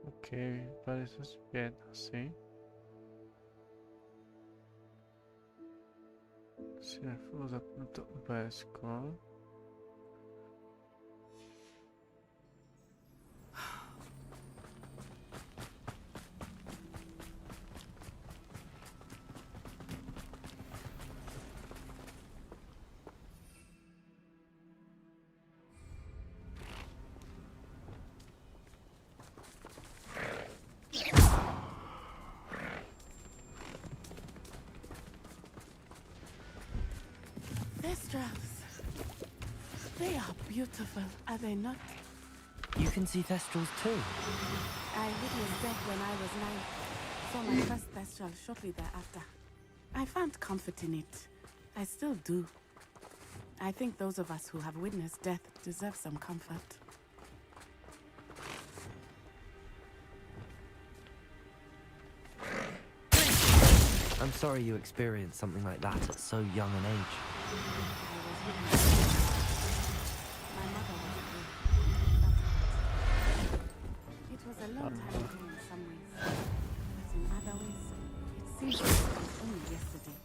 Ok, parece bien así. Se usa punto básico. Thestrals. They are beautiful, are they not? You can see Thestrals too. I witnessed death when I was 9. Saw my first Thestral shortly thereafter. I found comfort in it. I still do. I think those of us who have witnessed death deserve some comfort. I'm sorry you experienced something like that at so young an age. My mother was ill. It was a long time ago in some ways, but in other ways, it seems like it was only yesterday.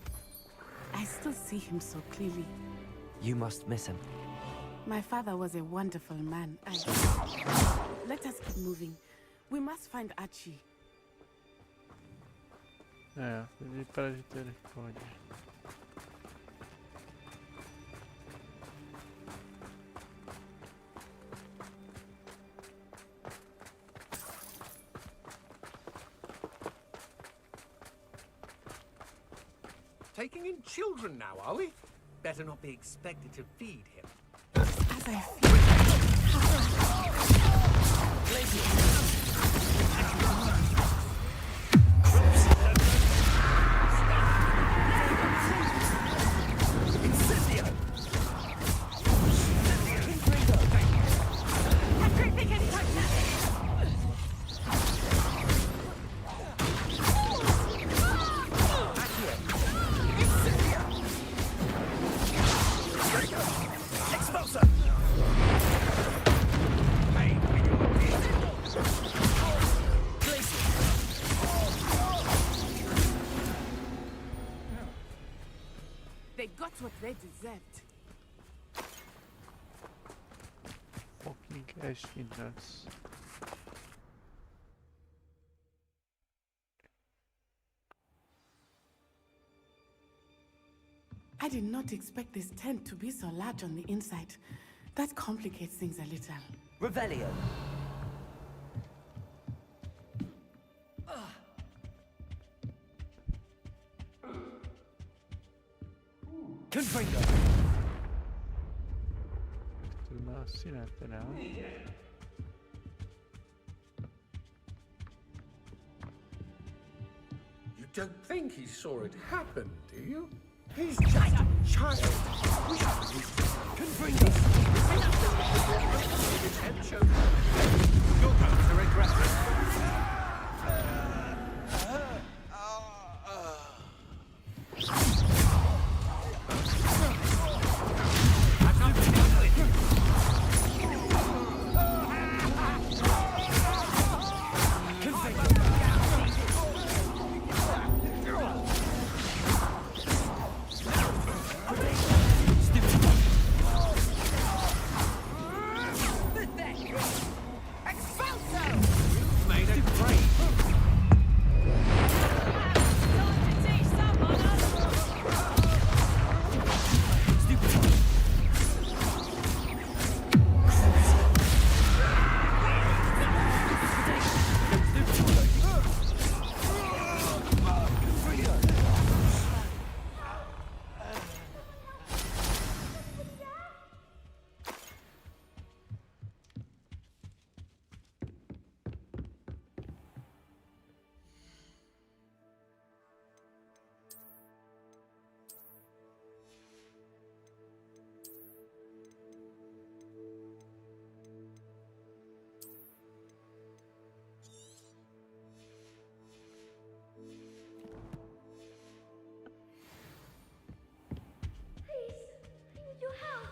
I still see him so clearly. You must miss him. My father was a wonderful man. Let us keep moving. We must find Archie. Pedir para de telefone. Taking in children now, are we? Better not be expected to feed him. As I feel. They got what they deserved. Fucking cash. I did not expect this tent to be so large on the inside. That complicates things a little. Revelio. Confringo. Turma assinante now. You don't think he saw it happen, do you? He's just a child. We should attention. You're going to regret it. Made a great.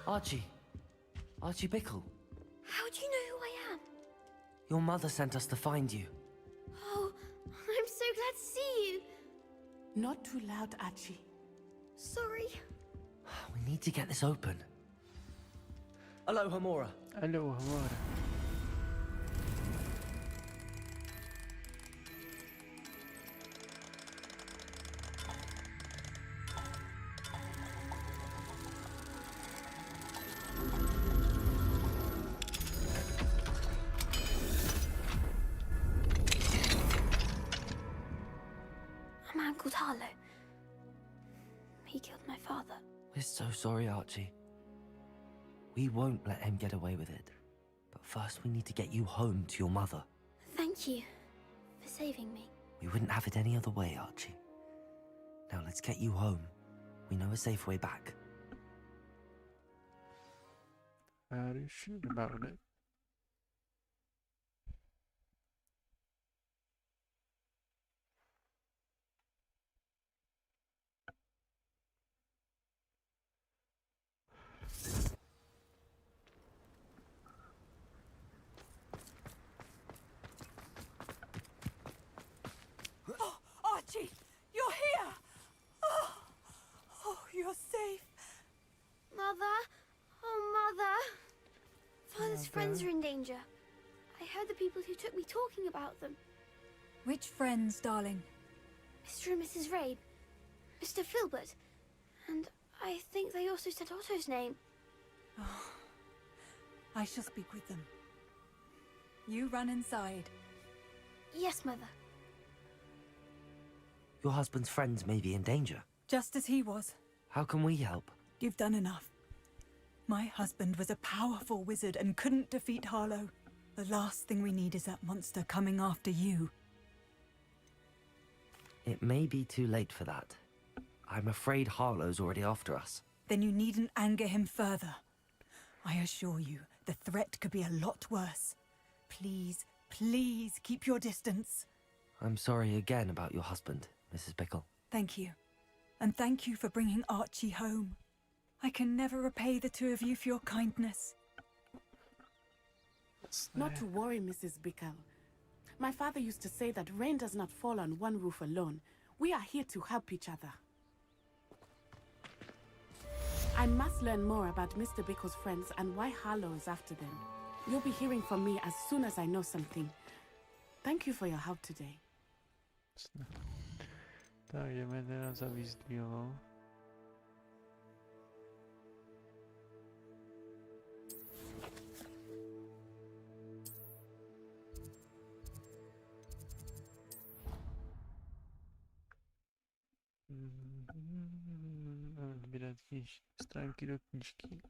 Archie. Archie Bickle. How do you know who I am? Your mother sent us to find you. Oh, I'm so glad to see you. Not too loud, Archie. Sorry. We need to get this open. Hello, Hamora. Hello, Hamora. A man called Harlow. He killed my father. We're so sorry, Archie. We won't let him get away with it. But first we need to get you home to your mother. Thank you for saving me. We wouldn't have it any other way, Archie. Now let's get you home. We know a safe way back. Are you sure about it? Archie, you're here! Oh, you're safe. Mother? Oh, Mother. Father's Mother. friends are in danger. I heard the people who took me talking about them. Which friends, darling? Mr. and Mrs. Rabe. Mr. Filbert. And I think they also said Otto's name. Oh, I shall speak with them. You run inside. Yes, Mother. Your husband's friends may be in danger. Just as he was. How can we help? You've done enough. My husband was a powerful wizard and couldn't defeat Harlow. The last thing we need is that monster coming after you. It may be too late for that. I'm afraid Harlow's already after us. Then you needn't anger him further. I assure you, the threat could be a lot worse. Please, please keep your distance. I'm sorry again about your husband, Mrs. Bickle. Thank you. And thank you for bringing Archie home. I can never repay the two of you for your kindness. Not to worry, Mrs. Bickle. My father used to say that rain does not fall on one roof alone. We are here to help each other. I must learn more about Mr. Bickle's friends and why Harlow is after them. You'll be hearing from me as soon as I know something. Thank you for your help today. Tak, jdeme teda za Weasleyovou. Vybírat stránky do knížky.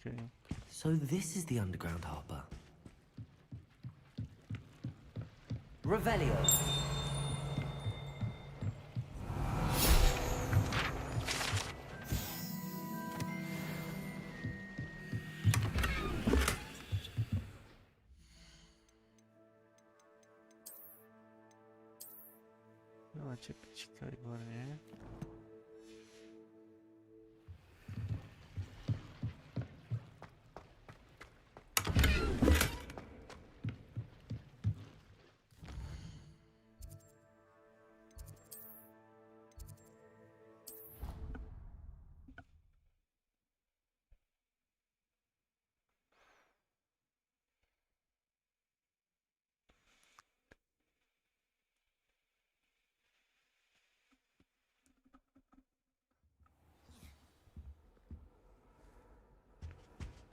Okay. So this is the underground harbor. Revelio. No, čepička, výborně.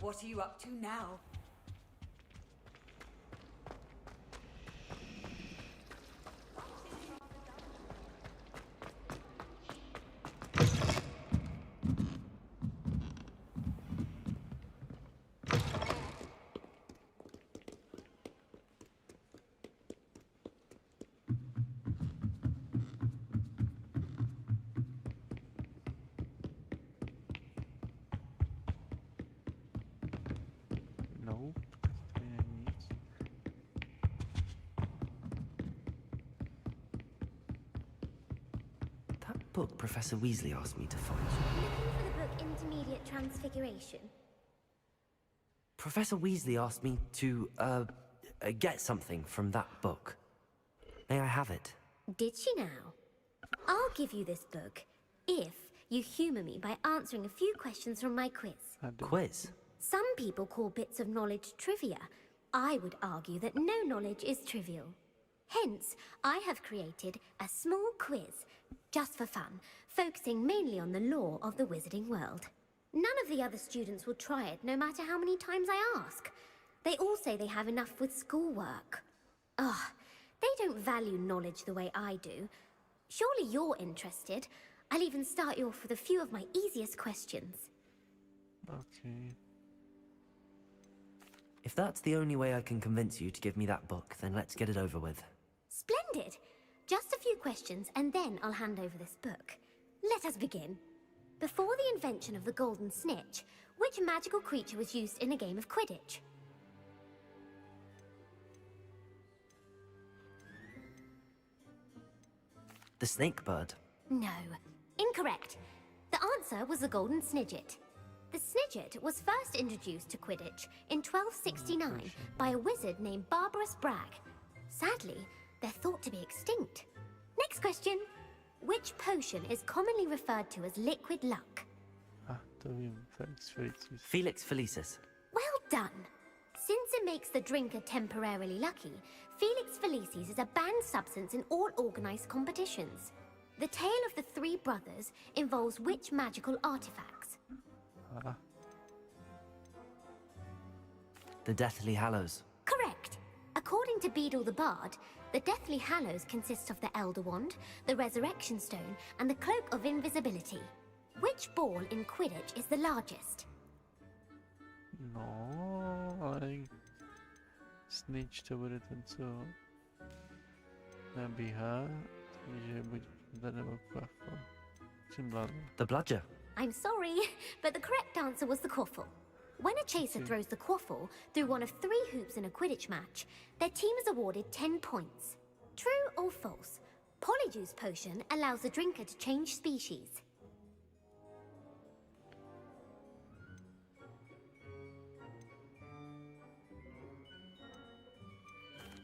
What are you up to now? book Professor Weasley asked me to find? Looking for the book Intermediate Transfiguration? Professor Weasley asked me to, get something from that book. May I have it? Did she now? I'll give you this book if you humour me by answering a few questions from my quiz. Quiz? Some people call bits of knowledge trivia. I would argue that no knowledge is trivial. Hence, I have created a small quiz, just for fun, focusing mainly on the lore of the wizarding world. None of the other students will try it, no matter how many times I ask. They all say they have enough with schoolwork. Ugh, they don't value knowledge the way I do. Surely you're interested. I'll even start you off with a few of my easiest questions. Okay. If that's the only way I can convince you to give me that book, then let's get it over with. Splendid! Just a few questions, and then I'll hand over this book. Let us begin. Before the invention of the golden snitch, which magical creature was used in a game of Quidditch? The snake bird. No. Incorrect. The answer was the golden snidget. The snidget was first introduced to Quidditch in 1269 by a wizard named Barbarous Bragg. Sadly, they're thought to be extinct. Next question. Which potion is commonly referred to as liquid luck? To vím, Felix Felicis. Felix Felicis. Well done! Since it makes the drinker temporarily lucky, Felix Felicis is a banned substance in all organized competitions. The tale of the three brothers involves which magical artifacts? The Deathly Hallows. Correct. According to Beedle the Bard, the Deathly Hallows consists of the Elder Wand, the Resurrection Stone, and the Cloak of Invisibility. Which ball in Quidditch is the largest? No, ale snitch to bude ten, co nabíhá, takže buď Bludger nebo Quaffle. Čím Bludger? The Bludger. I'm sorry, but the correct answer was the Quaffle. When a chaser throws the Quaffle through one of 3 hoops in a Quidditch match, their team is awarded 10 points. True or false? Polyjuice Potion allows the drinker to change species.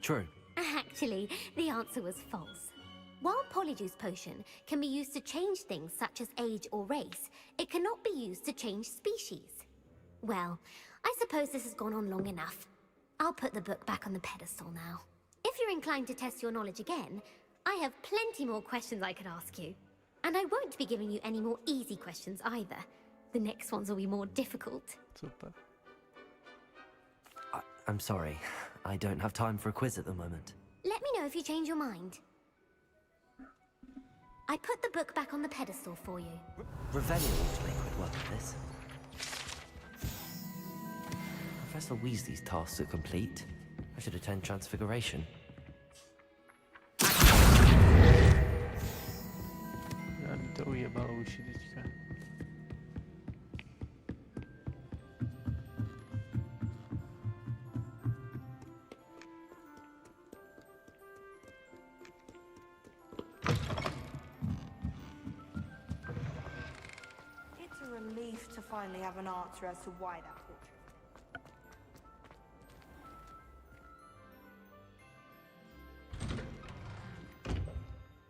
True. Actually, the answer was false. While Polyjuice Potion can be used to change things such as age or race, it cannot be used to change species. Well, I suppose this has gone on long enough. I'll put the book back on the pedestal now. If you're inclined to test your knowledge again, I have plenty more questions I could ask you. And I won't be giving you any more easy questions either. The next ones will be more difficult. Super. I'm sorry. I don't have time for a quiz at the moment. Let me know if you change your mind. I put the book back on the pedestal for you. Revelio ought to make quick work of this. Professor Weasley's tasks are complete. I should attend Transfiguration. Já mi to ujebalo uši teďka. It's a relief to finally have an answer as to why that portrait.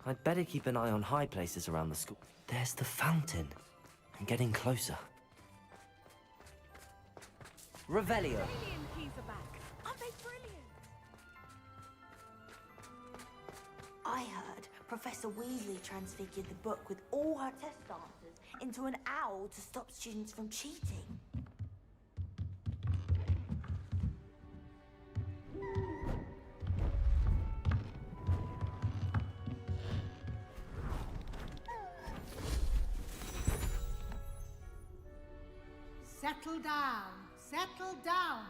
I'd better keep an eye on high places around the school. There's the fountain. I'm getting closer. Revelio. Brilliant keys are back. Aren't they brilliant? I heard Professor Weasley transfigured the book with all her test answers into an owl to stop students from cheating. Settle down, settle down.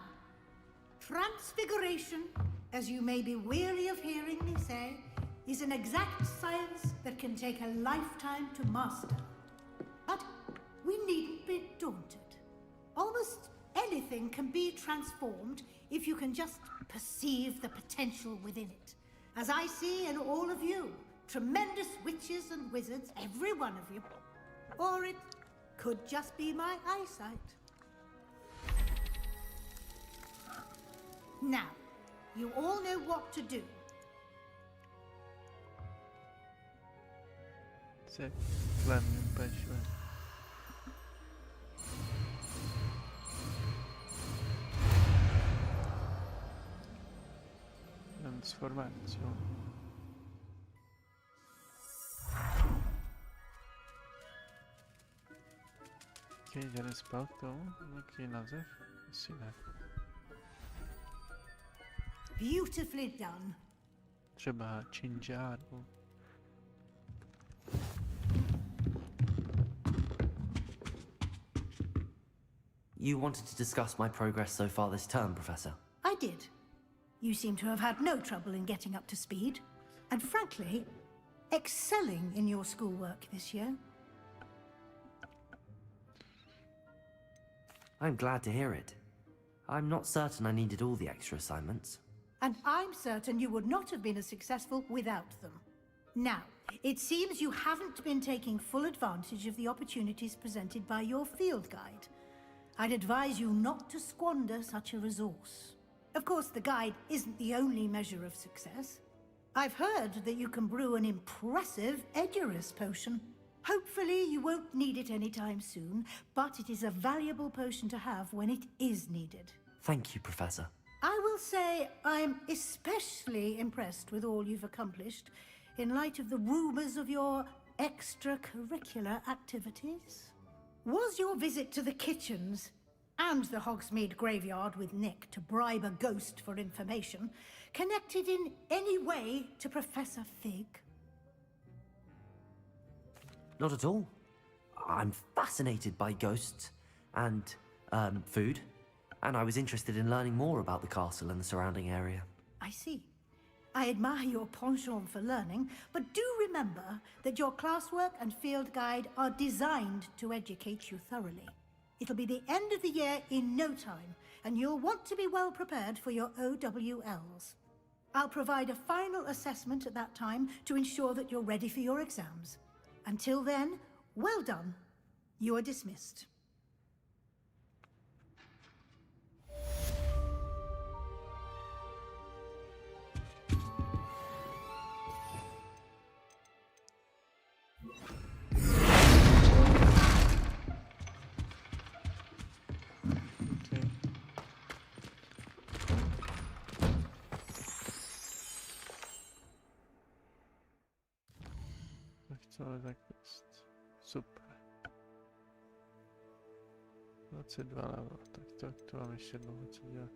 Transfiguration, as you may be weary of hearing me say, is an exact science that can take a lifetime to master. But we needn't be daunted. Almost anything can be transformed if you can just perceive the potential within it. As I see in all of you, Tremendous witches and wizards, every one of you. Or it could just be my eyesight. Now, you all know what to do. Szép lennénk Transformáció. Jeden spał k tomu, jaký název? Asi ne. Beautifully done. Třeba činžáru. You wanted to discuss my progress so far this term, Professor? I did. You seem to have had no trouble in getting up to speed. And frankly, excelling in your schoolwork this year. I'm glad to hear it. I'm not certain I needed all the extra assignments. And I'm certain you would not have been as successful without them. Now, it seems you haven't been taking full advantage of the opportunities presented by your field guide. I'd advise you not to squander such a resource. Of course, the guide isn't the only measure of success. I've heard that you can brew an impressive Edurus potion. Hopefully you won't need it anytime soon, but it is a valuable potion to have when it is needed. Thank you, Professor. I will say I'm especially impressed with all you've accomplished in light of the rumors of your extracurricular activities. Was your visit to the kitchens and the Hogsmeade graveyard with Nick to bribe a ghost for information connected in any way to Professor Fig? Not at all. I'm fascinated by ghosts and, food, and I was interested in learning more about the castle and the surrounding area. I see. I admire your penchant for learning, but do remember that your classwork and field guide are designed to educate you thoroughly. It'll be the end of the year in no time, and you'll want to be well prepared for your OWLs. I'll provide a final assessment at that time to ensure that you're ready for your exams. Until then, well done. You are dismissed. Co tak jest? Super. 22 level, tak to mam jeszcze jedną co działa.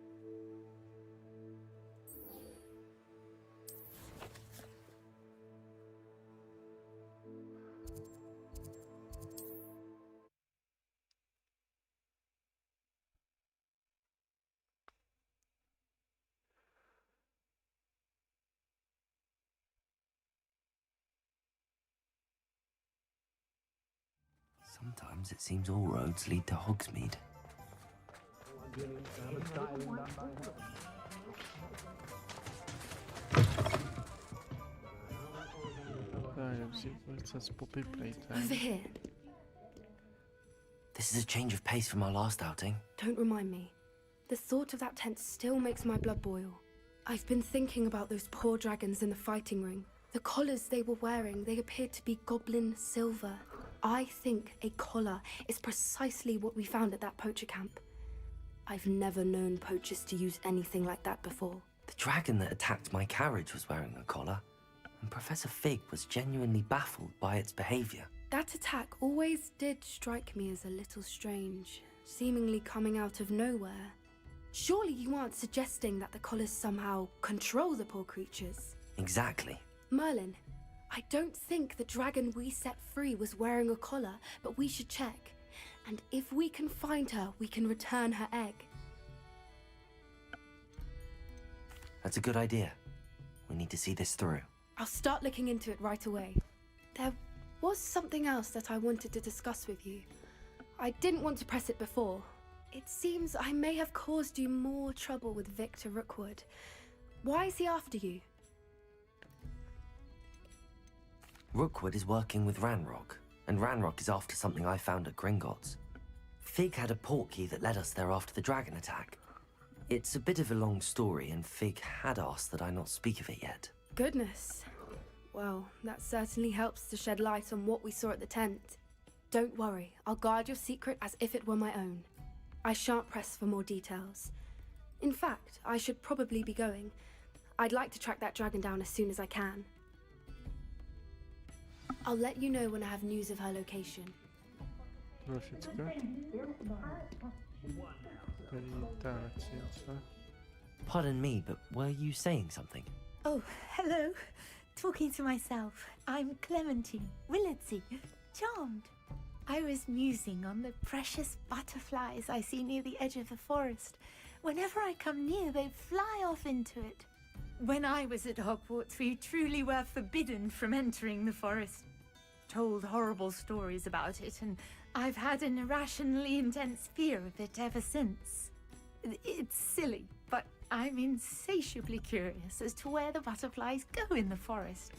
Sometimes it seems all roads lead to Hogsmeade. Over here. This is a change of pace from our last outing. Don't remind me. The thought of that tent still makes my blood boil. I've been thinking about those poor dragons in the fighting ring. The collars they were wearing, they appeared to be goblin silver. I think a collar is precisely what we found at that poacher camp. I've never known poachers to use anything like that before. The dragon that attacked my carriage was wearing a collar, and Professor Fig was genuinely baffled by its behavior. That attack always did strike me as a little strange, seemingly coming out of nowhere. Surely you aren't suggesting that the collars somehow control the poor creatures? Exactly. Merlin, I don't think the dragon we set free was wearing a collar, but we should check. And if we can find her, we can return her egg. That's a good idea. We need to see this through. I'll start looking into it right away. There was something else that I wanted to discuss with you. I didn't want to press it before. It seems I may have caused you more trouble with Victor Rookwood. Why is he after you? Rookwood is working with Ranrock, and Ranrock is after something I found at Gringotts. Fig had a portkey that led us there after the dragon attack. It's a bit of a long story, and Fig had asked that I not speak of it yet. Goodness. Well, that certainly helps to shed light on what we saw at the tent. Don't worry, I'll guard your secret as if it were my own. I shan't press for more details. In fact, I should probably be going. I'd like to track that dragon down as soon as I can. I'll let you know when I have news of her location. Troszeczkę. Medytacja. Pardon me, but were you saying something? Oh, hello. Talking to myself. I'm Clementine Willardsey. Charmed. I was musing on the precious butterflies I see near the edge of the forest. Whenever I come near, they fly off into it. When I was at Hogwarts, we truly were forbidden from entering the forest. Told horrible stories about it, and I've had an irrationally intense fear of it ever since. It's silly, but I'm insatiably curious as to where the butterflies go in the forest.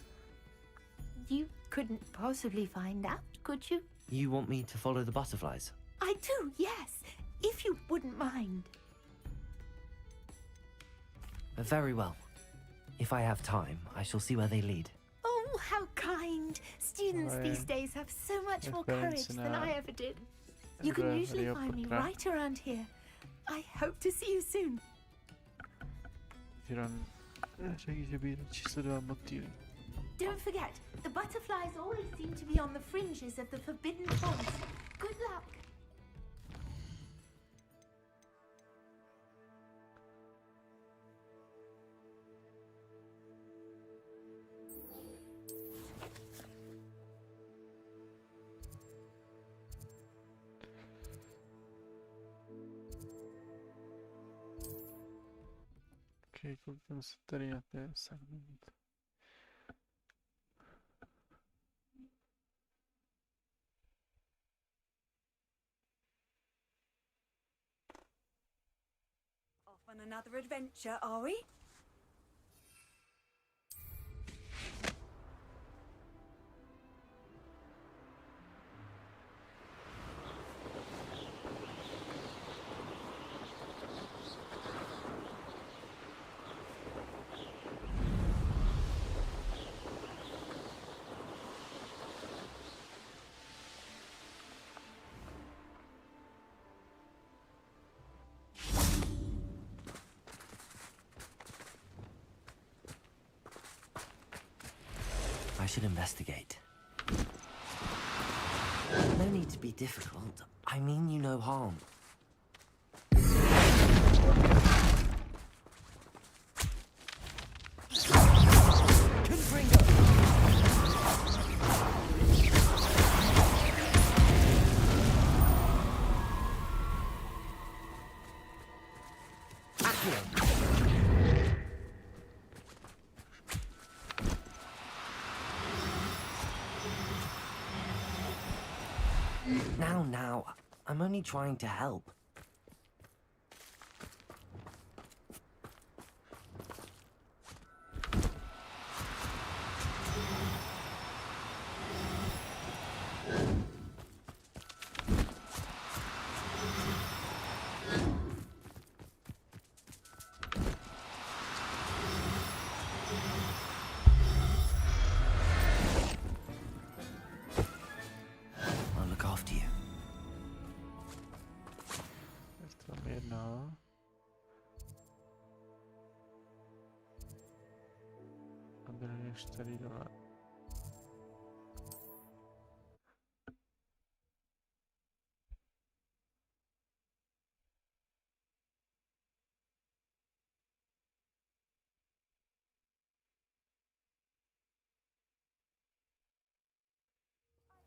You couldn't possibly find out, could you? You want me to follow the butterflies? I do, yes, if you wouldn't mind. Very well. If I have time, I shall see where they lead. Oh, how kind. Students these days have so much more courage than I ever did. You can usually find me right around here. I hope to see you soon. Don't forget, the butterflies always seem to be on the fringes of the forbidden forest. Good luck. Ok, colocamos essa tarefa até o segmento. Off on another adventure, are we? I should investigate. No need to be difficult. I mean you no harm. Now, I'm only trying to help. I'll look after you. No. Abbiamo installato la...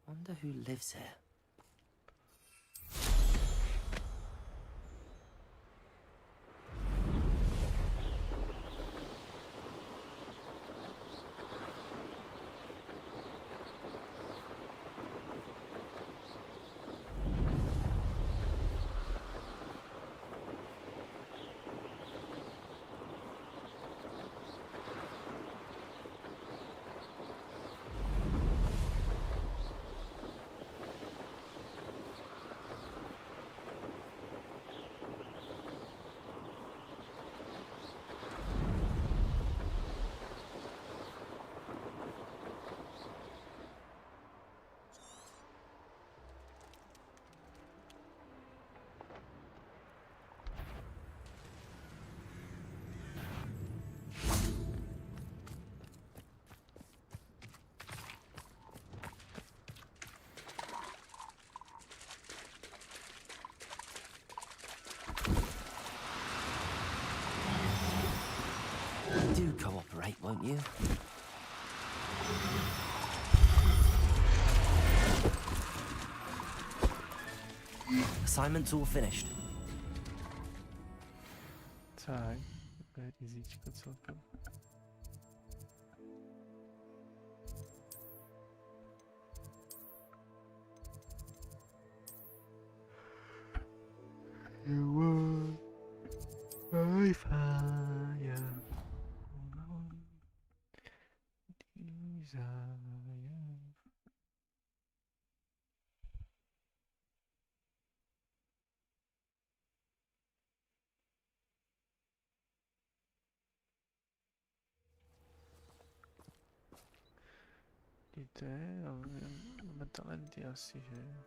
Wonder who lives here. you? Assignment's all finished. Tak, easyčko celkem. You were my fire. Desire. Víte, máme talenty asi, že?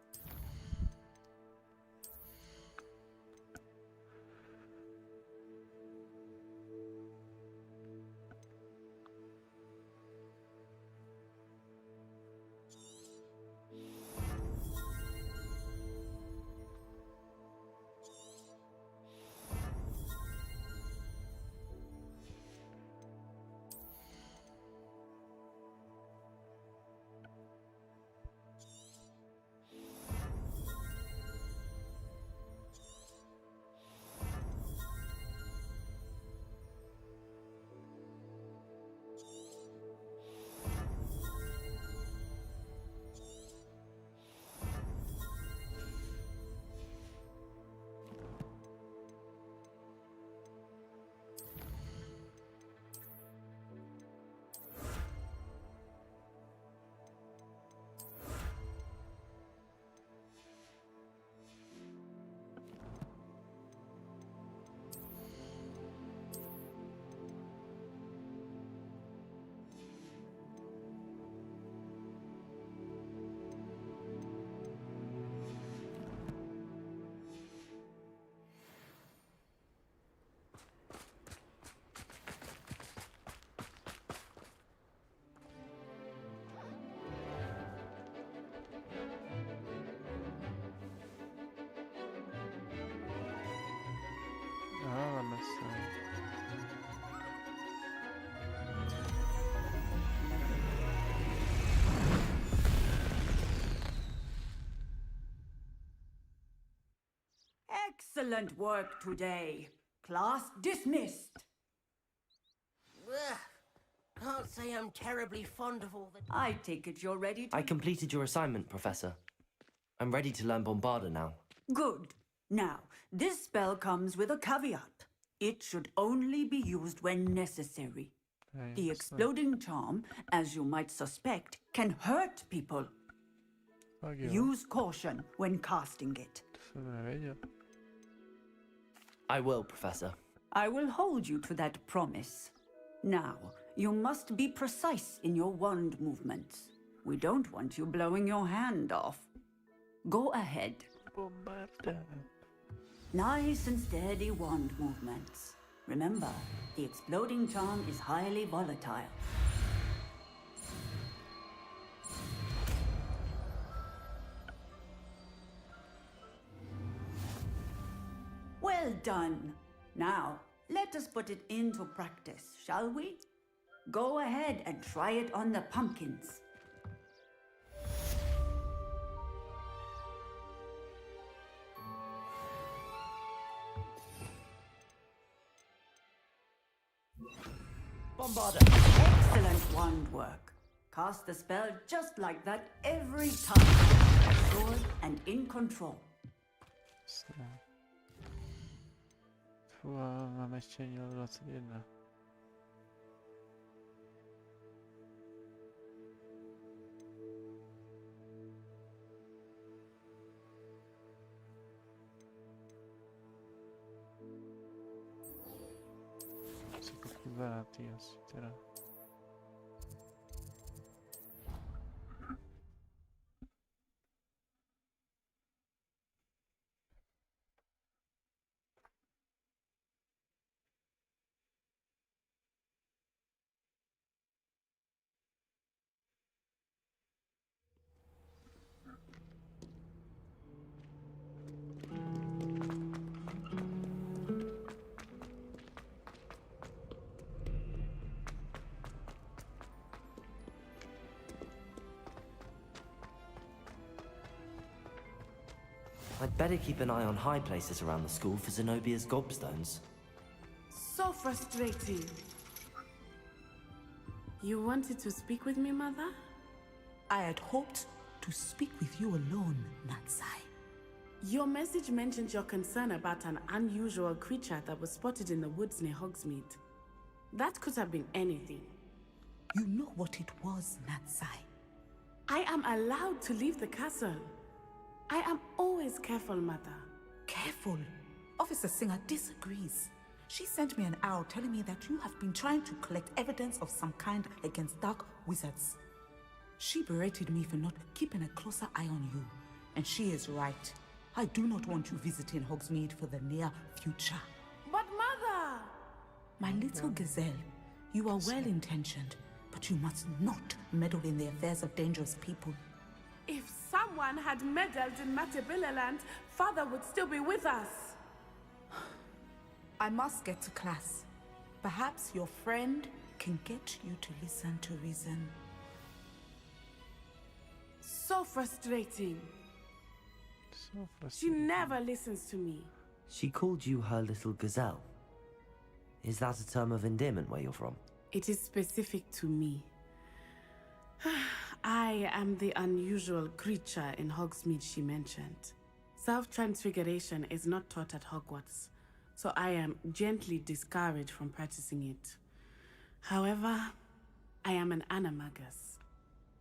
Máme se. Excellent work today. Class dismissed. Ugh. Can't say I'm terribly fond of all the... I take it you're ready to... I completed your assignment, Professor. I'm ready to learn Bombarda now. Good. Now, this spell comes with a caveat. It should only be used when necessary. The exploding charm, as you might suspect, can hurt people. Use caution when casting it. I will, Professor. I will hold you to that promise. Now, you must be precise in your wand movements. We don't want you blowing your hand off. Go ahead. Bombarda. Nice and steady wand movements. Remember, the exploding charm is highly volatile. Well done. Now, let us put it into practice, shall we? Go ahead and try it on the pumpkins. Bombarda! Excellent wand work. Cast the spell just like that every time. Assured and in control. Máme ještě díl 21. Se trochu vrátí asi teda. I'd better keep an eye on high places around the school for Zenobia's gobstones. So frustrating. You wanted to speak with me, Mother? I had hoped to speak with you alone, Natsai. Your message mentioned your concern about an unusual creature that was spotted in the woods near Hogsmeade. That could have been anything. You know what it was, Natsai. I am allowed to leave the castle. I am always careful, Mother. Careful? Officer Singer disagrees. She sent me an owl telling me that you have been trying to collect evidence of some kind against dark wizards. She berated me for not keeping a closer eye on you. And she is right. I do not want you visiting Hogsmeade for the near future. But Mother! My little gazelle, you are well-intentioned, but you must not meddle in the affairs of dangerous people. If someone had meddled in Matabeleland, Father would still be with us. I must get to class. Perhaps your friend can get you to listen to reason. So frustrating. So She never listens to me. She called you her little gazelle. Is that a term of endearment where you're from? It is specific to me. I am the unusual creature in Hogsmeade she mentioned. Self-transfiguration is not taught at Hogwarts, so I am gently discouraged from practicing it. However, I am an animagus,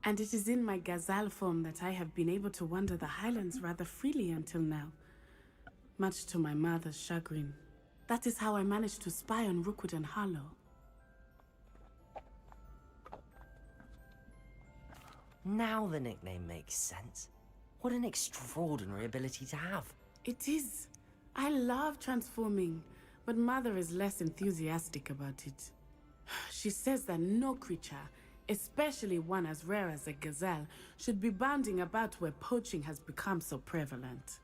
and it is in my gazelle form that I have been able to wander the Highlands rather freely until now, much to my mother's chagrin. That is how I managed to spy on Rookwood and Harlow. Now the nickname makes sense. What an extraordinary ability to have. It is. I love transforming, but Mother is less enthusiastic about it. She says that no creature, especially one as rare as a gazelle, should be bounding about where poaching has become so prevalent.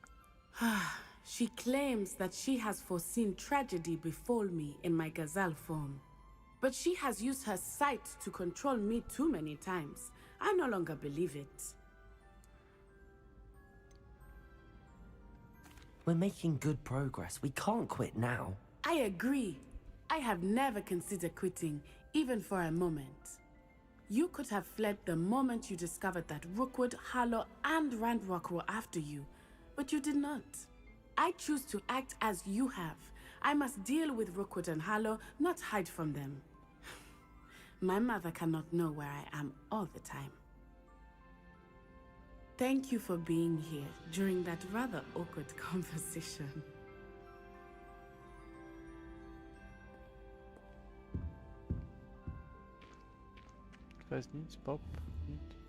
She claims that she has foreseen tragedy befall me in my gazelle form. But she has used her sight to control me too many times. I no longer believe it. We're making good progress. We can't quit now. I agree. I have never considered quitting, even for a moment. You could have fled the moment you discovered that Rookwood, Harlow, and Ranrock were after you, but you did not. I choose to act as you have. I must deal with Rookwood and Harlow, not hide from them. My mother cannot know where I am all the time. Thank you for being here during that rather awkward conversation. Ich weiß nichts, Bob. Und okay.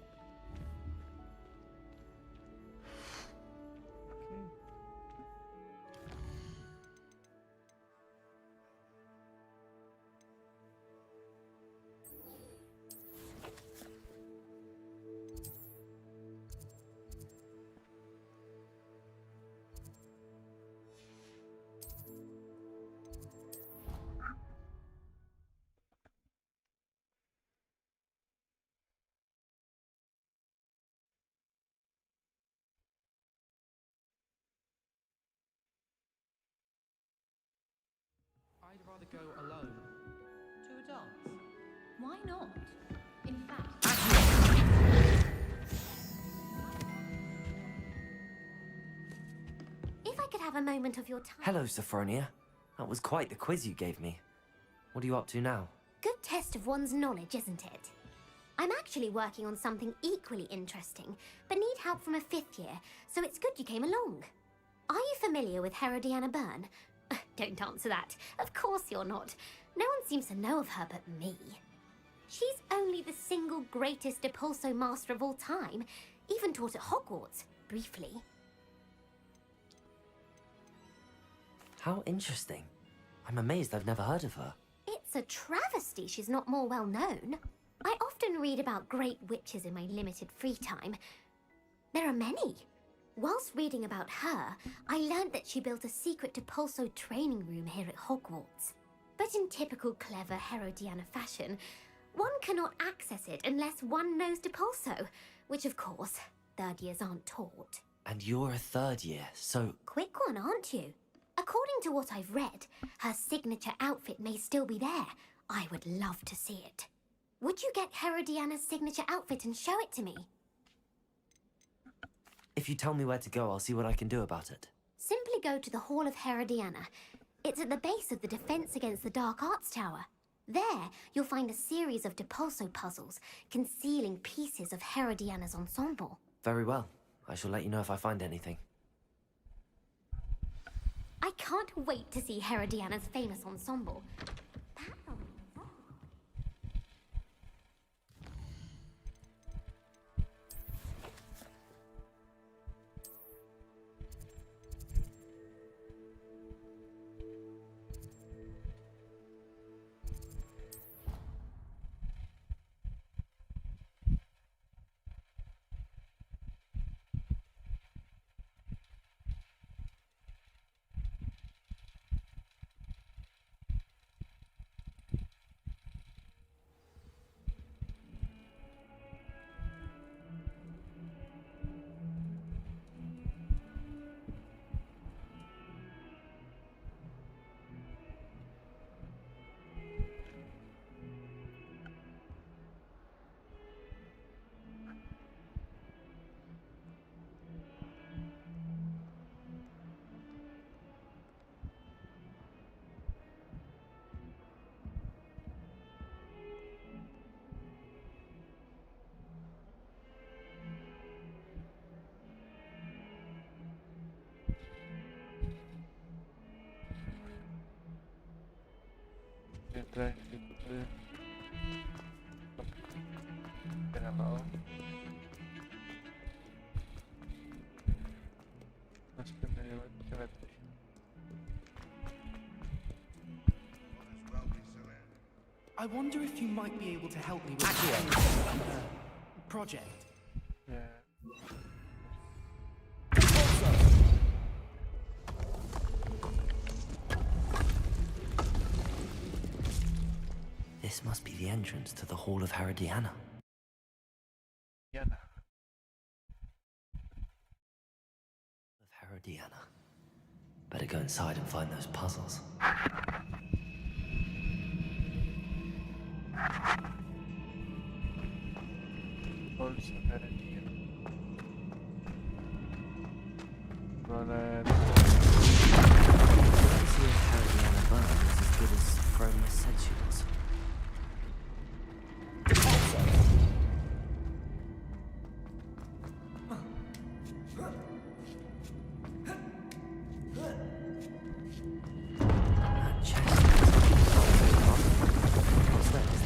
I'd rather go alone. To a dance? Why not? In fact... If I could have a moment of your time... Hello, Sophronia. That was quite the quiz you gave me. What are you up to now? Good test of one's knowledge, isn't it? I'm actually working on something equally interesting, but need help from a 5th year, so it's good you came along. Are you familiar with Herodiana Byrne? Don't answer that. Of course you're not. No one seems to know of her but me. She's only the single greatest Depulso master of all time, even taught at Hogwarts, briefly. How interesting. I'm amazed I've never heard of her. It's a travesty she's not more well known. I often read about great witches in my limited free time. There are many. Whilst reading about her, I learned that she built a secret Depulso training room here at Hogwarts. But in typical clever Herodiana fashion, one cannot access it unless one knows Depulso, which of course, 3rd years aren't taught. And you're a third year, so... Quick one, aren't you? According to what I've read, her signature outfit may still be there. I would love to see it. Would you get Herodiana's signature outfit and show it to me? If you tell me where to go, I'll see what I can do about it. Simply go to the Hall of Herodiana. It's at the base of the Defense Against the Dark Arts Tower. There, you'll find a series of Depulso puzzles concealing pieces of Herodiana's ensemble. Very well. I shall let you know if I find anything. I can't wait to see Herodiana's famous ensemble. Entrar aqui tudo. Pera lá. Acho que vai ter. I wonder if you might be able to help me with the project. Yeah. This must be the entrance to the Hall of Herodiana. Herodiana. Of Herodiana. Better go inside and find those puzzles. Also Herodiana. Running. See if Herodiana Burn is as good as Froma said she was. That chest. What's next?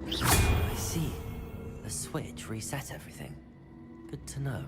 I see. The switch reset everything. Good to know.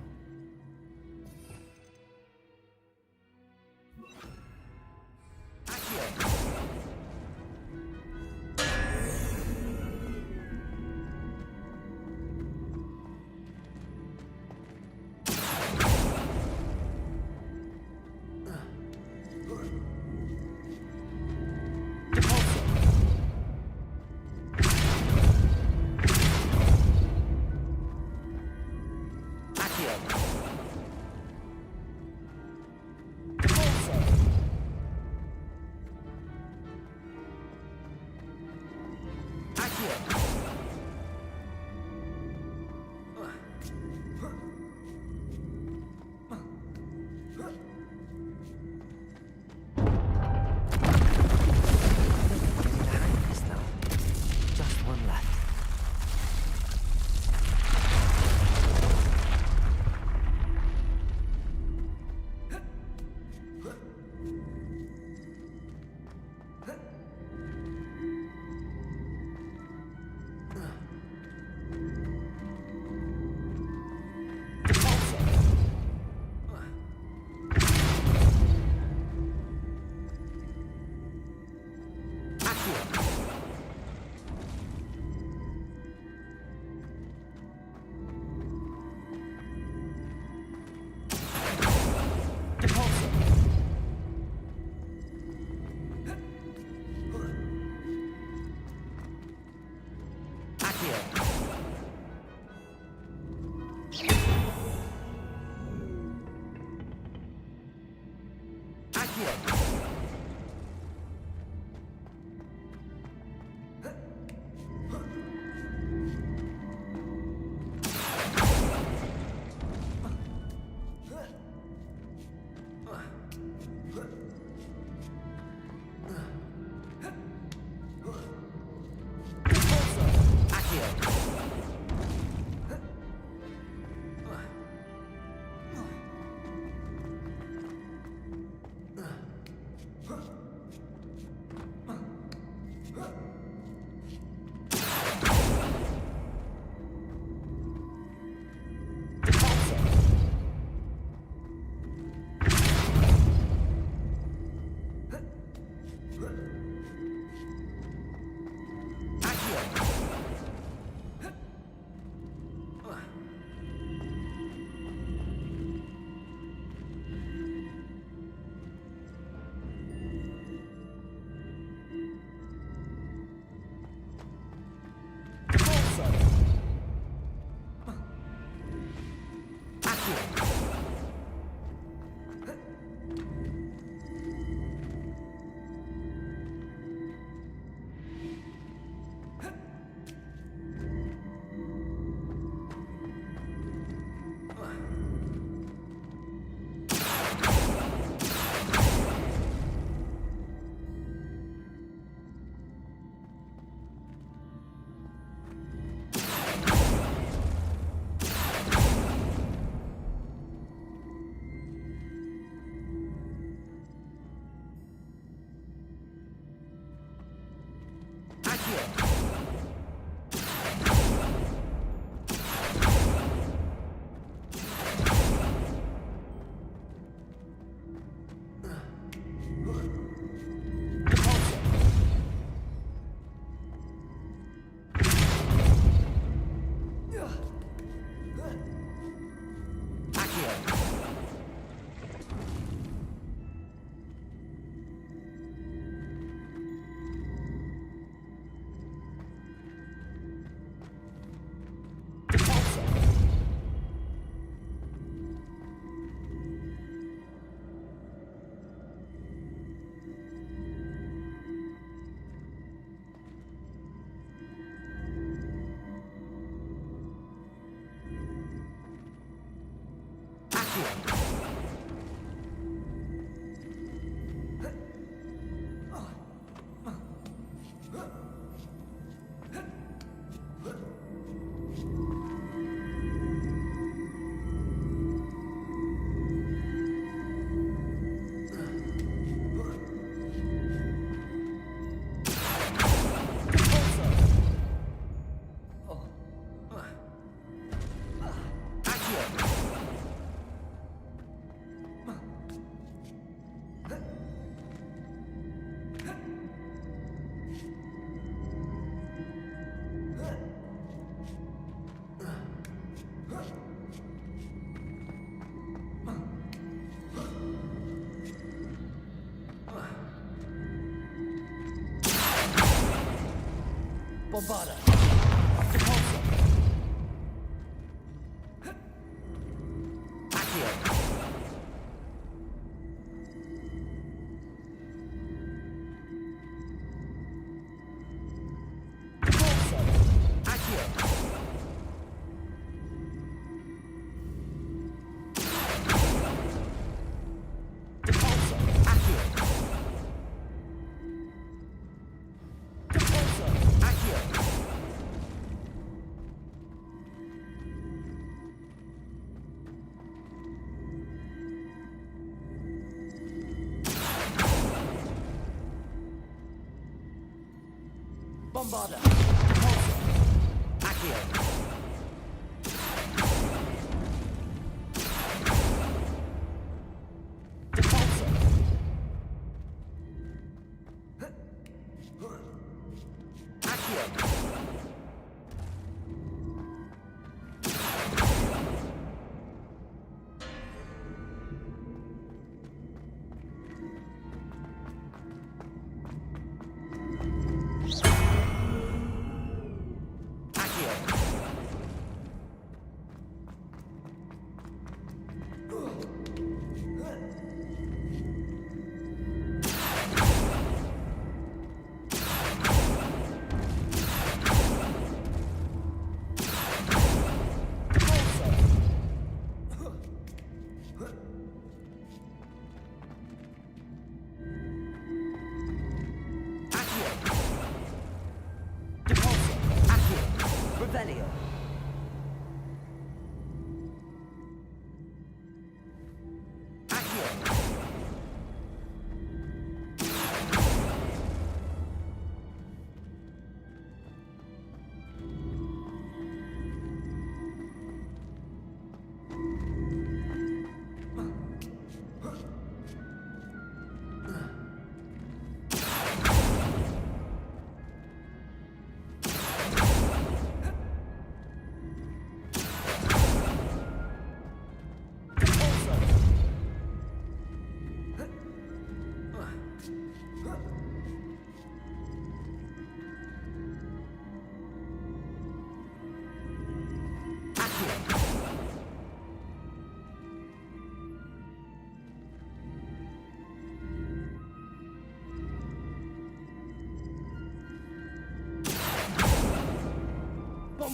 Bombarda. Bombarda. Accio.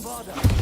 Bombarda!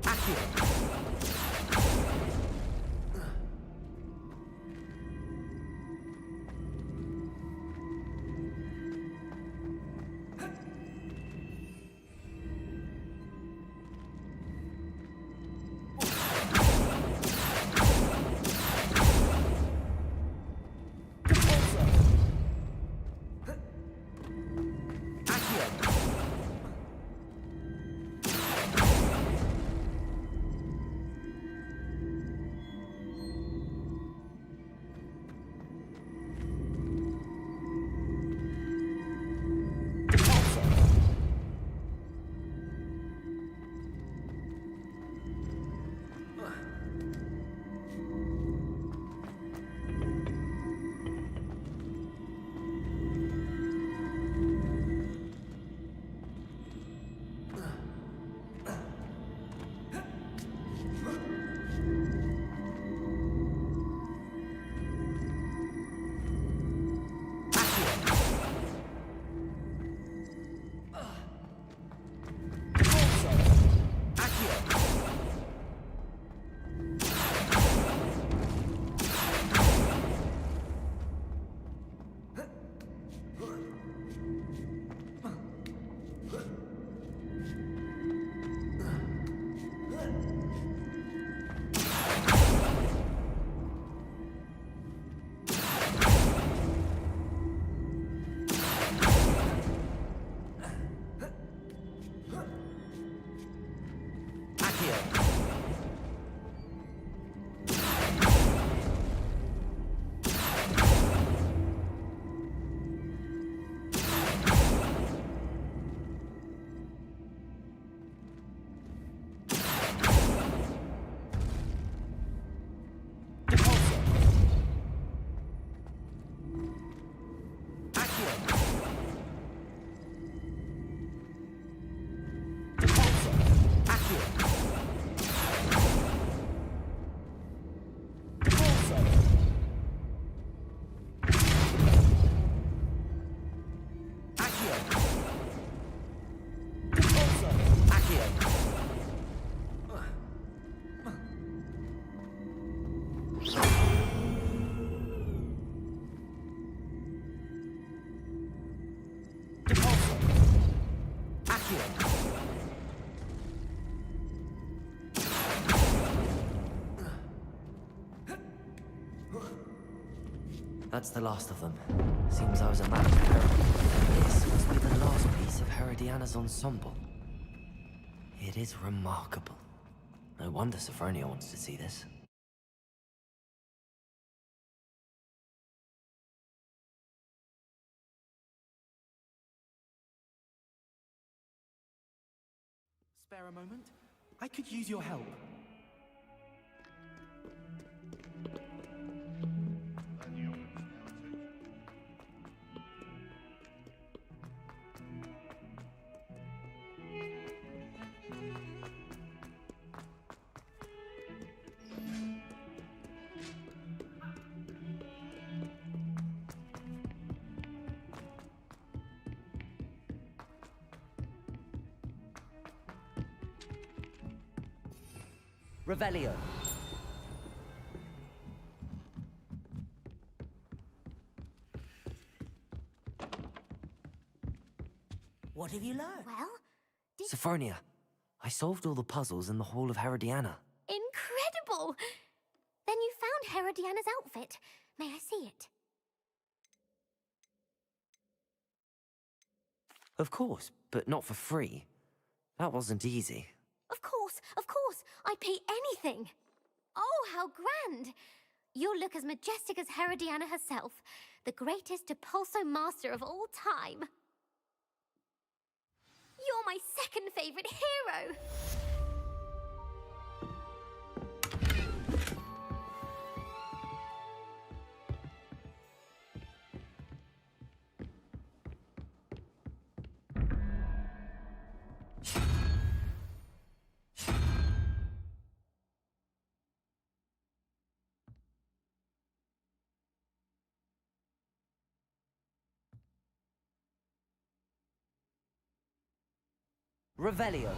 Accio! Accio. That's the last of them. Seems I was a match for Herod. This must be the last piece of Herodiana's ensemble. It is remarkable. No wonder Sophronia wants to see this. Spare a moment? I could use your help. Revelio. What have you learned? Well, Sophronia, I solved all the puzzles in the Hall of Herodiana. incredible! Then you found Herodiana's outfit. May I see it? Of course, but not for free. That wasn't easy. Of course, I'd pay anything. Oh, how grand! You'll look as majestic as Herodiana herself, the greatest Depulso master of all time. You're my second favorite hero! Revelio.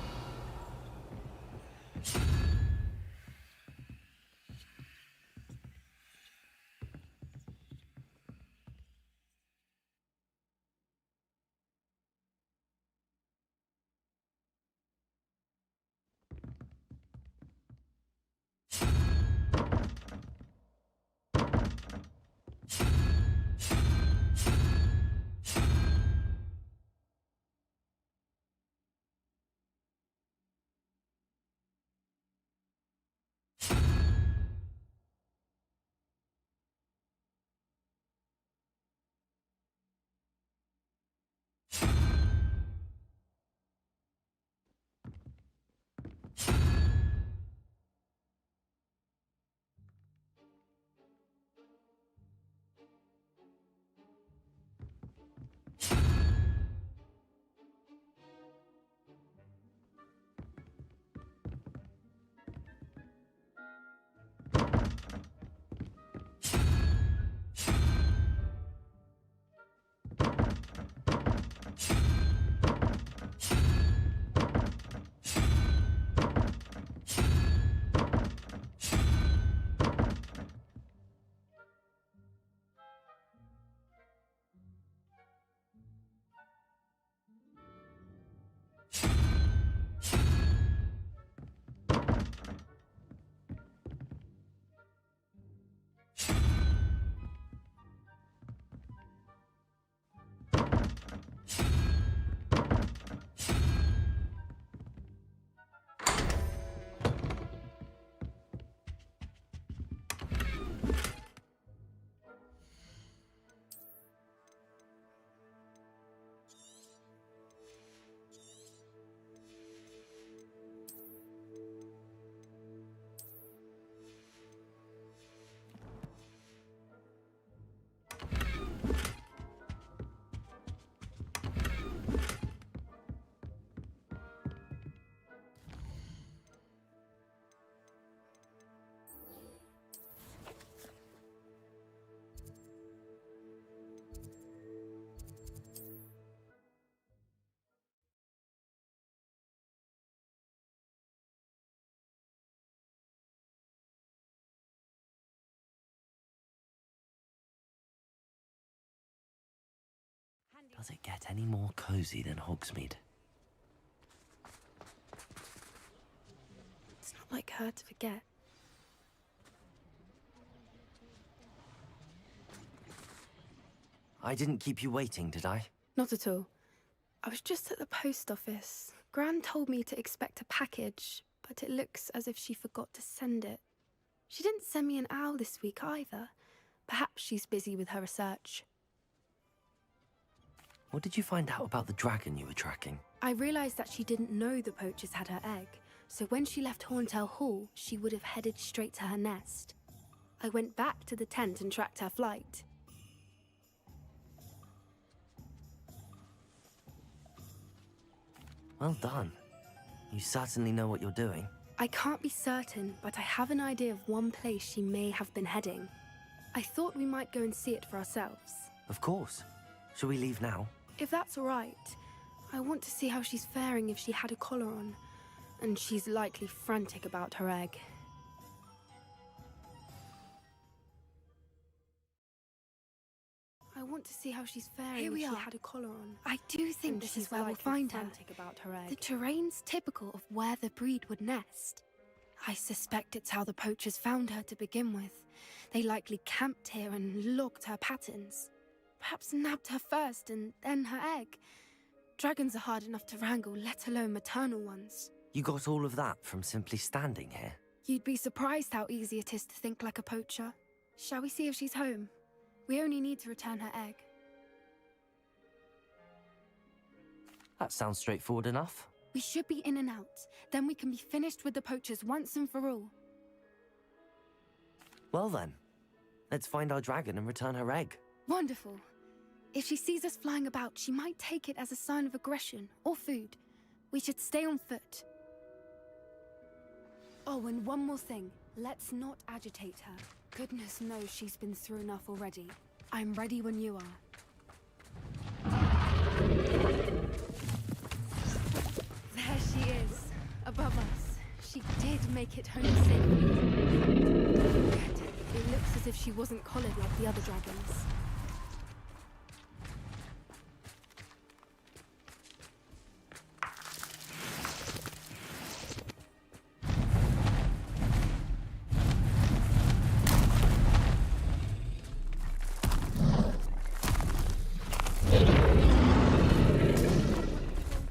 Does it get any more cozy than Hogsmeade? her to forget. I didn't keep you waiting, did I? Not at all. I was just at the post office. Gran told me to expect a package, but it looks as if she forgot to send it. She didn't send me an owl this week either. Perhaps she's busy with her research. What did you find out about the dragon you were tracking? I realised that she didn't know the poachers had her egg, so when she left Horntail Hall, she would have headed straight to her nest. I went back to the tent and tracked her flight. Well done. You certainly know what you're doing. I can't be certain, but I have an idea of one place she may have been heading. I thought we might go and see it for ourselves. Of course. Shall we leave now? If that's all right. I want to see how she's faring if she had a collar on. And she's likely frantic about her egg. I want to see how she's faring Here we if she are. had a collar on. I do think And this she's is where we'll likely find her. frantic about her egg. The terrain's typical of where the breed would nest. I suspect it's how the poachers found her to begin with. They likely camped here and logged her patterns. Perhaps nabbed her first and then her egg. Dragons are hard enough to wrangle, let alone maternal ones. You got all of that from simply standing here? You'd be surprised how easy it is to think like a poacher. Shall we see if she's home? We only need to return her egg. That sounds straightforward enough. We should be in and out. Then we can be finished with the poachers once and for all. Well then, let's find our dragon and return her egg. Wonderful. If she sees us flying about, she might take it as a sign of aggression or food. We should stay on foot. Oh, and one more thing. Let's not agitate her. Goodness knows she's been through enough already. I'm ready when you are. There she is, above us. She did make it home safely. Yet, it looks as if she wasn't collared like the other dragons.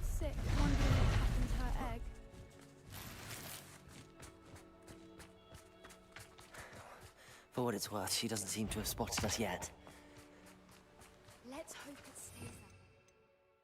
Sick, wondering what happened to her egg. For what it's worth, she doesn't seem to have spotted us yet. Let's hope it stays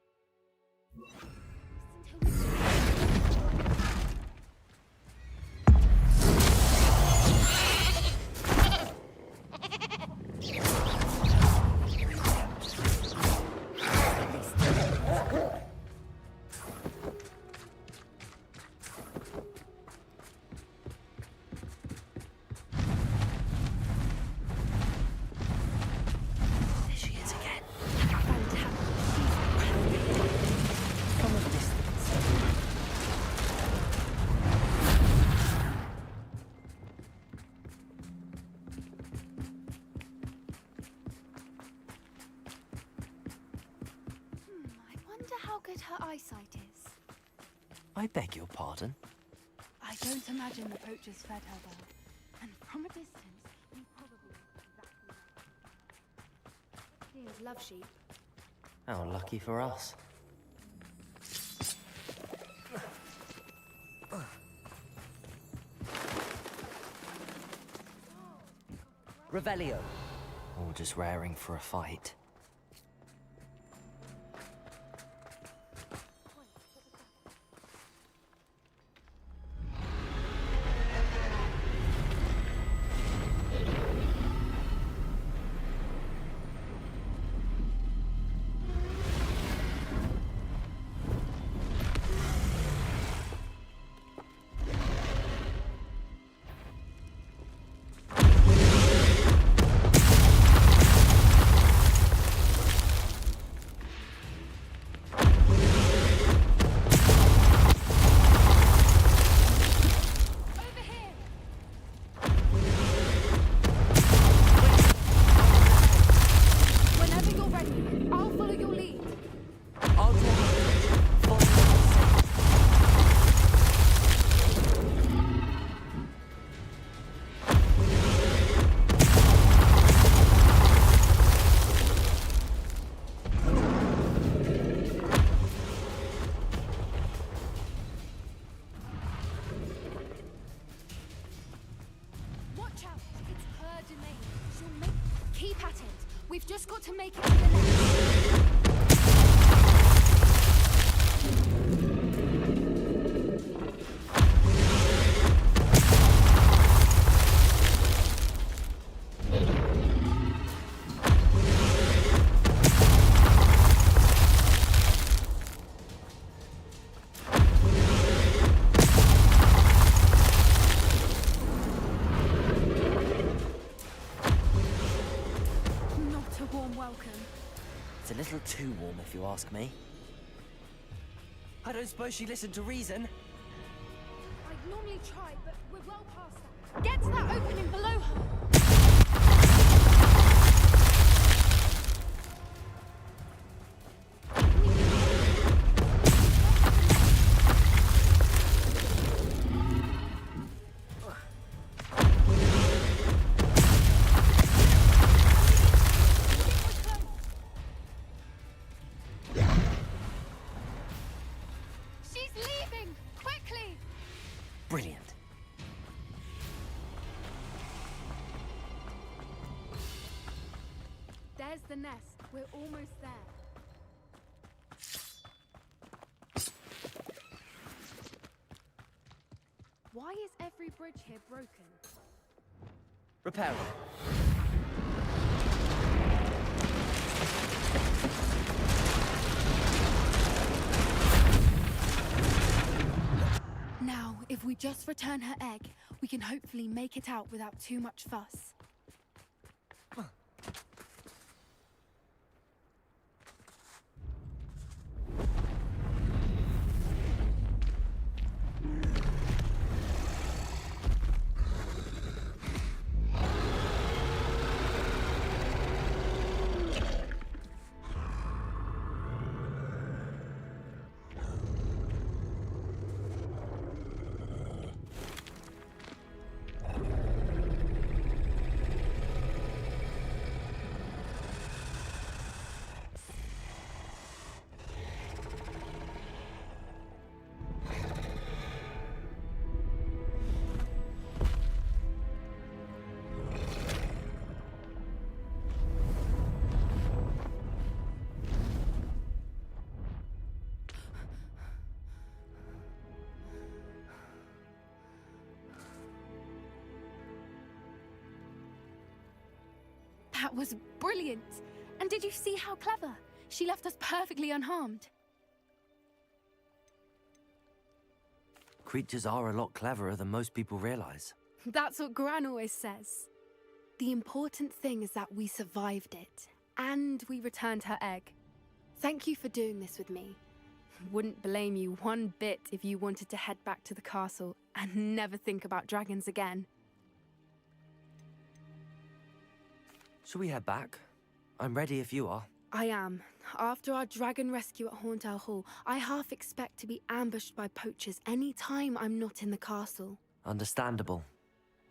There she is again. from a distance. I wonder how good her eyesight is. I beg your pardon? I don't imagine the poachers fed her well. And from a distance, we probably exactly. Things love sheep. How lucky for us. Revelio. Or just raring for a fight. We've just got to make it to the next. It's a little too warm, if you ask me. I don't suppose she listened to reason. I'd normally try, but we're well past that. Get to that opening below her! Brilliant. There's the nest. We're almost there. Why is every bridge here broken? Repair it. Now, if we just return her egg, we can hopefully make it out without too much fuss. That was brilliant! And did you see how clever? She left us perfectly unharmed. Creatures are a lot cleverer than most people realize. That's what Gran always says. The important thing is that we survived it, and we returned her egg. Thank you for doing this with me. Wouldn't blame you one bit if you wanted to head back to the castle and never think about dragons again. Shall we head back? I'm ready if you are. I am. After our dragon rescue at Hauntel Hall, I half expect to be ambushed by poachers any time I'm not in the castle. Understandable.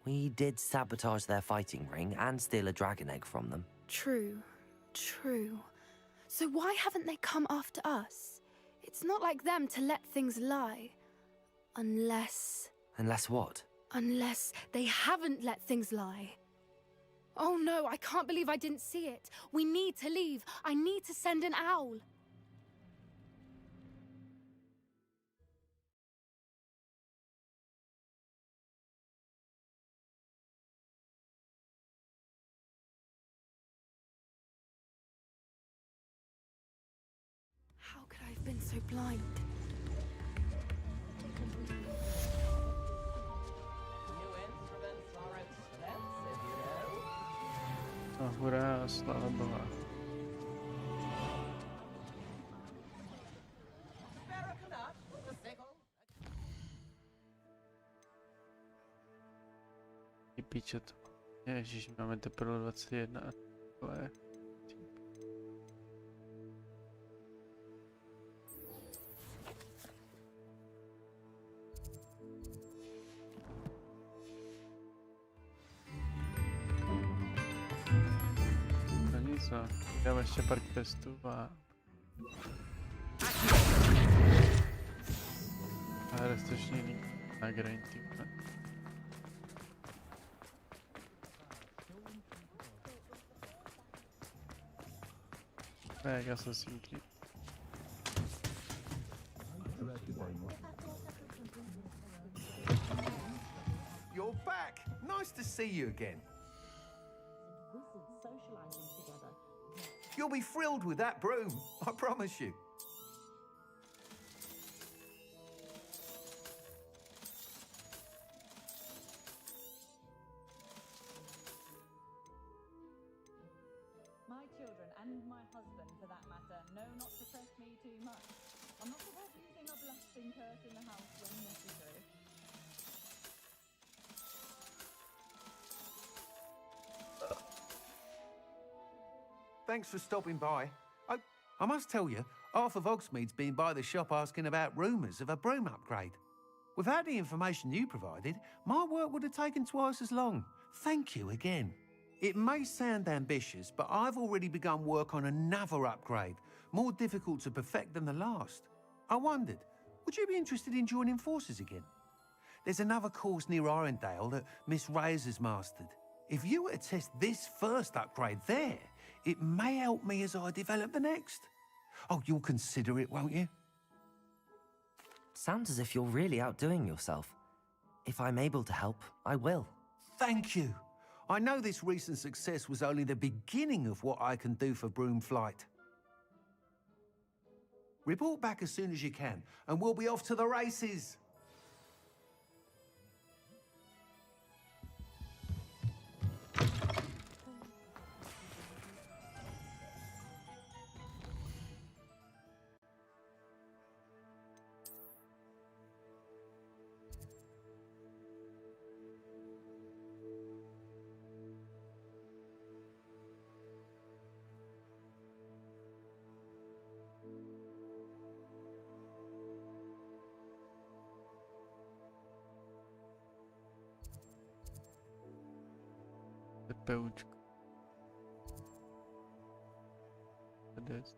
We did sabotage their fighting ring and steal a dragon egg from them. True. True. So why haven't they come after us? It's not like them to let things lie. Unless... Unless what? Unless they haven't let things lie. Oh no, I can't believe I didn't see it. We need to leave. I need to send an owl. How could I have been so blind? Hurá, slava Boha. I piče to. Ježíš, máme teprve 21. Ale... No, dáme ještě pár testů a strašně jiný na grinding. Assassin's Creed. You're back! Nice to see you again. You'll be thrilled with that broom, I promise you. My children, and my husband for that matter, know not to press me too much. I'm not above using a blasting curse in the house when necessary. Thanks for stopping by. I must tell you, half of Hogsmeade's been by the shop asking about rumours of a broom upgrade. Without the information you provided, my work would have taken twice as long. Thank you again. It may sound ambitious, but I've already begun work on another upgrade, more difficult to perfect than the last. I wondered, would you be interested in joining forces again? There's another course near Arendelle that Miss Reyes has mastered. If you were to test this first upgrade there, it may help me as I develop the next. Oh, you'll consider it, won't you? Sounds as if you're really outdoing yourself. If I'm able to help, I will. Thank you. I know this recent success was only the beginning of what I can do for Broomflight. Report back as soon as you can, and we'll be off to the races. Peučko. Kde je?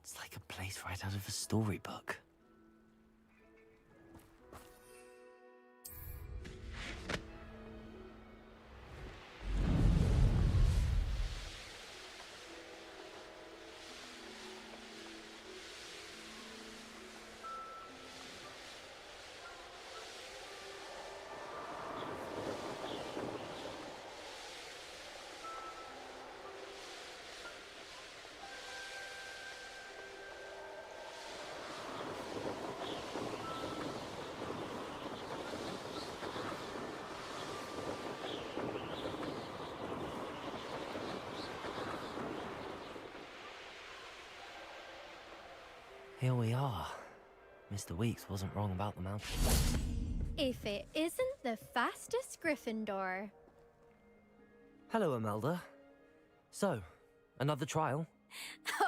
It's like a place right out of a storybook. Here we are. Mr. Weeks wasn't wrong about the mountain. If it isn't the fastest Gryffindor. Hello, Imelda. So, another trial?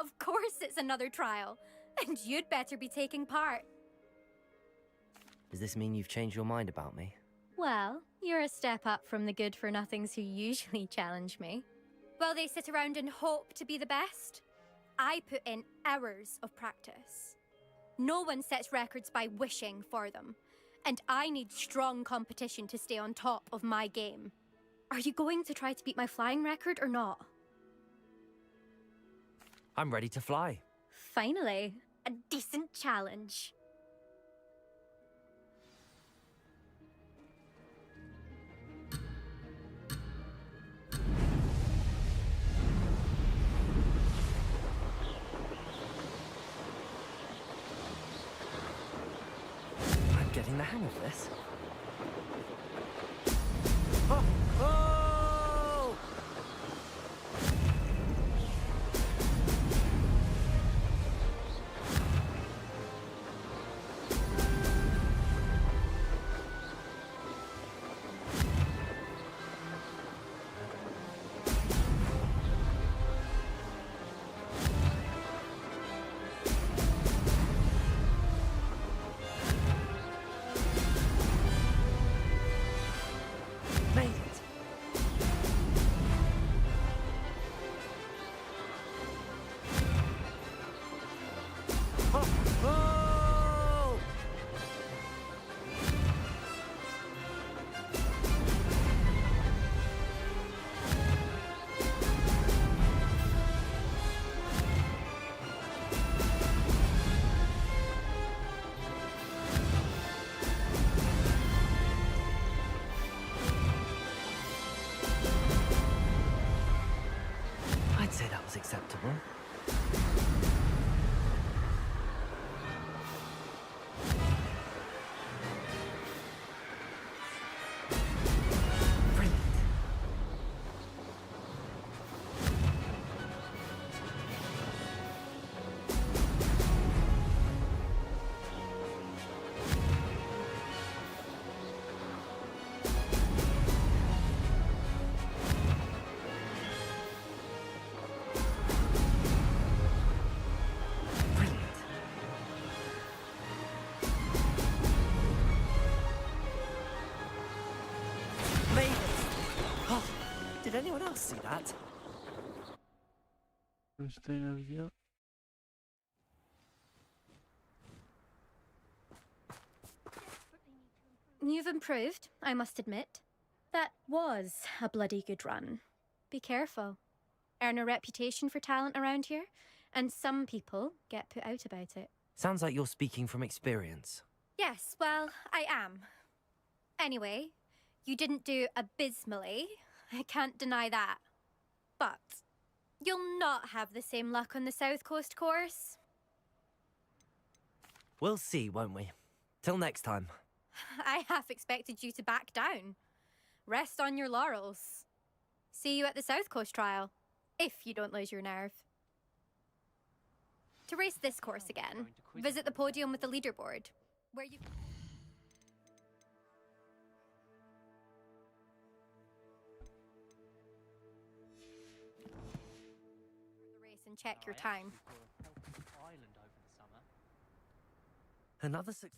Of course it's another trial. And you'd better be taking part. Does this mean you've changed your mind about me? Well, you're a step up from the good-for-nothings who usually challenge me. While they sit around and hope to be the best, I put in hours of practice. No one sets records by wishing for them, and I need strong competition to stay on top of my game. Are you going to try to beat my flying record or not? I'm ready to fly. Finally, a decent challenge. I'm getting the hang of this. Oh! Oh! Made it. Oh! Oh! I'd say that was acceptable. Brilliant. Made it! Oh, did anyone else see that? You've improved, I must admit. That was a bloody good run. Be careful. Earn a reputation for talent around here, and some people get put out about it. Sounds like you're speaking from experience. Yes, well, I am. Anyway, you didn't do abysmally. I can't deny that. But you'll not have the same luck on the South Coast course. We'll see, won't we? Till next time. I half expected you to back down. Rest on your laurels. See you at the South Coast trial, if you don't lose your nerve. To race this course again, visit the podium with the leaderboard, where you... the race and check your time. Another success.